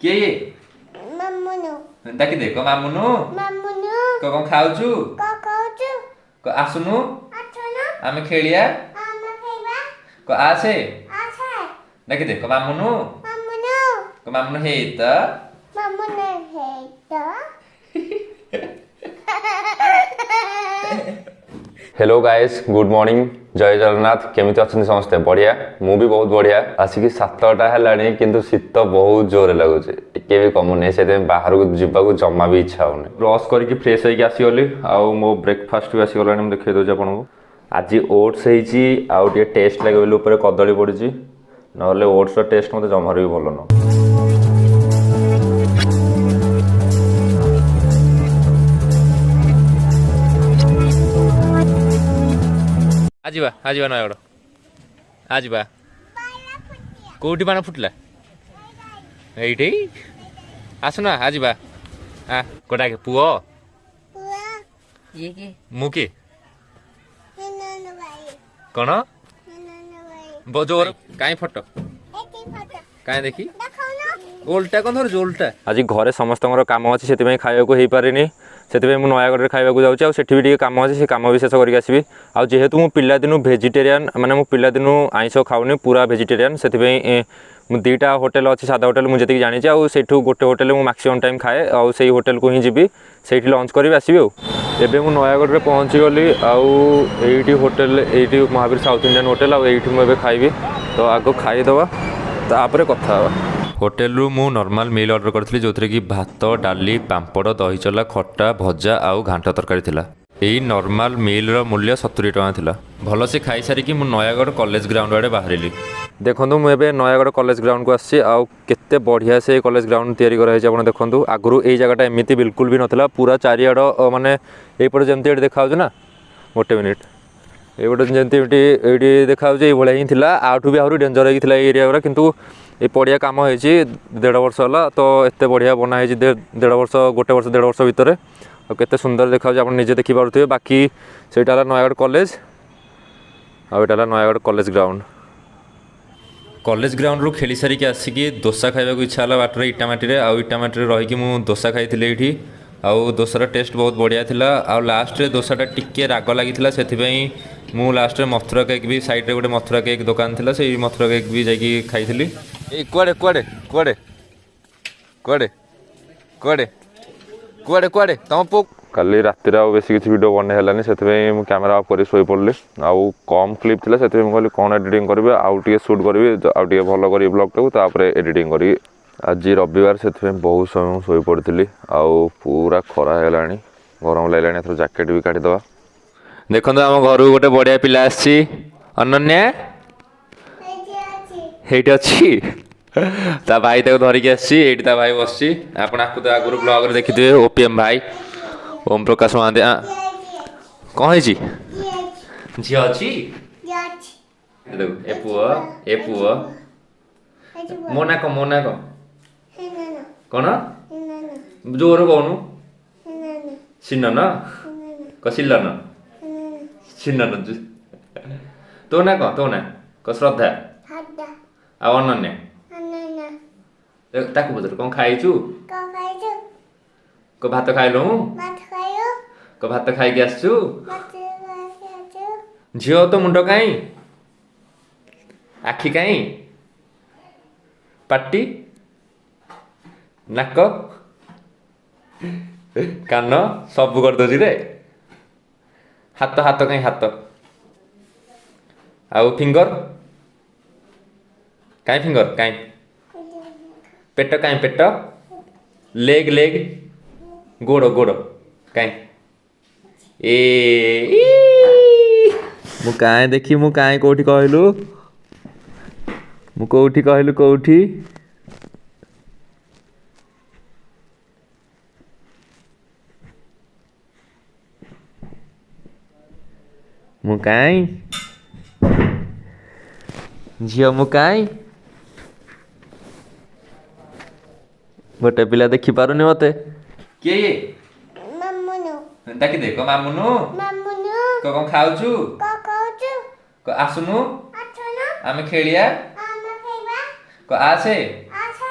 କିଏ ଇଏ? ମାମୁନୁ ଡାକି ଦେ କ ମାମୁନୁ ମାମୁନୁ କଣ ଖାଉଛୁ? କହୁଛୁ ଆସୁନୁ ଆସୁନ ଆମେ ଖେଳିଆ। ଆମେ ଖାଇବା ଆସେ ଆସେ ଡାକି ଦେ କ ମାମୁନୁ ମାମୁନୁ ମାମୁନୁ ହେଇ ତ ମାମୁନୁ ହେଇତ हेलो गाइस गुड मॉर्निंग जय जगन्नाथ केमिति अछन समस्ते बढ़िया मु भी बहुत बढ़िया आसिक 7टा हेलानी किंतु शीत बहुत जोर लगुचे टिके भी कमुने से बाहर को जीवा को जमा भी इच्छा होने ब्रश करके फ्रेश होइके आसीगली आउ मो ब्रेकफास्ट भी आसीगलानी मु देखै दोछ आपन को आज ओट्स हेची आउ टे टेस्ट लागे बेले ऊपर कदली पड़िची नहले ओट्स रो टेस्ट मते जमार भी भलो न आजिबा नयागढ़ आजिबा कोठी बाण फुटला एइठी आसुना आजिबा आ कोटा के पुओ ये के मुके ननन भाई कोन ननन भाई बजोर काई फोटो एती फोटो काई देखी देखाओ ना ओल्टा कोन धर ओल्टा आज घरे समस्त काम अच्छी से खाया हो पारे से नयागढ़ में खावा जाऊँगी आठ भी कम अच्छे से कम भी शेष करके आसबि आजेतु मु पिलादिनु भेजिटेरियन माने मु पिलादिनु आइंष खाऊनी पूरा भेजिटेरियन से दुईटा होटेल अच्छी सादा होटेल मुझे जानी आठू गोटे होटेल मु मैक्सिमम टाइम खाए आउ से होटेल को ही जी से लंच करी आसबि एबे मु नयागढ़ में पहुँची गली आईटी होटेल ये Mahavir south Indian hotel IT मुझे खाइबी तो आग खाईदवा तापर कथा होटेल रु मु नॉर्मल मील ऑर्डर करथली जोथरे कि भात डाली पांपड़ दही चला खट्टा भजा आउ घांटा तरकारी थिला एई नॉर्मल मील रो मूल्य 70 टका थिला भलो से खाई सारी कि मु नयागढ़ कॉलेज ग्राउंड आड़े बाहरिली देखो मुझे नयागढ़ कॉलेज ग्राउंड को आसी आउ केते बढ़िया से कॉलेज ग्राउंड तैयारी कराई आपण देखंतु आगु एई जगहटा एमिति बिल्कुल भी नथिला पूरा चारियाड माने एपटे जेमति एटी देखाउ ना गोटे मिनिट एपटे जेमति एटी देखाउ जे भले ही थिला आठू भी आहुरी डेंजर हेकी थिला एरिया गुरा किंतु ये पड़िया कम हो 1.5 वर्ष है तो एत बढ़िया बना 1.5 वर्ष गोटे वर्ष 1.5 वर्ष भितर केते सुंदर देखा आप निजे देखिपे बाकी से नयागढ़ कॉलेज आटा नयागढ़ कॉलेज ग्राउंड रू खेली सारिक आसिकी दोसा खाइबा को इच्छा है बाटर इटामाटी इटामाटी रहीकि मु दोसा खाई ये आउ दोसार टेस्ट बहुत बढ़िया थिला आउ लास्ट रे दोसाटा टिके राग लगी से मु लास्ट रे मथुरा केक भी साइड रे गोटे मथुरा केक दुकान थिला से मथुरा केक भी जाइए खाई ए कुआडे कुआडे कुआडे कुआडे कुआडे कुआडे कुआडे तम पो काली राति बेसी किसी वीडियो बने हेलानी से कैमेरा ऑफ कर शोई पड़ली आउ कम क्लिप थिला से कहली कौन एडिटिंग करेंगे आउ टे शूट करी आउ टे भल करी ब्लॉग टाक तापर एडिटिंग करी आज रविवार से बहुत समय शोई पड़ी आउ पूरा खरा है गरम लगे एथर जैकेट भी काटिदवा देखो आम घर गोटे बढ़िया पिला आसी अनन्या हेटी अच्छी ता भाई ताको धरिकी आसी एटी ता भाई बसची आपण आकु तो आगुरु ब्लॉग रे देखिथिबे ओपीएम भाई ओम प्रकाश महांती कौन है जी झियो अच्छी देखो ए पुओ मोना को कौन जोर कौन सिन्न कसिल्लन सिन्न तो ना क श्रद्धा आ अनन्या ताकू पचार कौन खाइचु क भात खाइलु क भात खाइके आसचु झियो तो मुंड काई आखि काई पाटी नाक कान सब कर दोजी रे हाथ हाथ कहीं हाथ आउ फिंगर काई फिंगर काई पेट काई पेट लेग लेग गोड़ गोड़ काई ए मु काई देखी मु काई कोठी कहलु मु कोठी कहलु कोठी मु काई झियो मु काई गोटे पिला देखी पारुनी मते किए ये मामुनु डाकी दे क मामुनु मामुनु कौन खाउछु कहुछु आसुनु आसुन आमे खेलिया ଆମେ ଖାଇବା आसे ଆସେ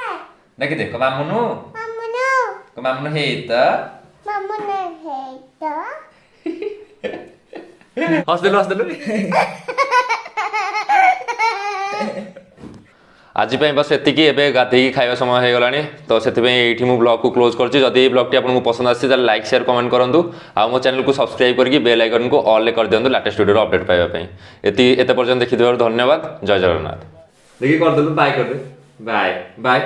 ଡାକି ଦେ କ ମାମୁନୁ Mamunu. କ ମାମୁନୁ ହେଇ ତ Mamunu heita. ହସିଦେଲୁ ଆଜି ପାଇଁ ବସ୍ ଏତିକି ଏବେ ଗାଧେଇକି ଖାଇବା ସମୟ ହେଇଗଲାଣି ତ ସେଥିପାଇଁ ଏଇଠି ମୁଁ ବ୍ଲଗ୍କୁ କ୍ଲୋଜ୍ କରୁଛି ଯଦି ଏଇ ବ୍ଲଗ୍ଟି ଆପଣଙ୍କୁ ପସନ୍ଦ ଆସିଛି ତାହେଲେ ଲାଇକ୍ ସେୟାର କମେଣ୍ଟ କରନ୍ତୁ ଆଉ ମୋ ଚ୍ୟାନେଲକୁ ସବସ୍କ୍ରାଇବ୍ କରିକି ବେଲ୍ ଆଇକନ୍କୁ ଅଲ୍ରେ କରିଦିଅନ୍ତୁ ଲାଟେଷ୍ଟ ଭିଡ଼ିଓର ଅପଡେଟ୍ ପାଇବା ପାଇଁ ଏତେ ପର୍ଯ୍ୟନ୍ତ ଦେଖିଥିବାରୁ ଧନ୍ୟବାଦ ଜୟ ଜଗନ୍ନାଥ ଦେଖି କରିଦେଲୁ ବାଏ କରିଦେ ବାଏ ବାଏ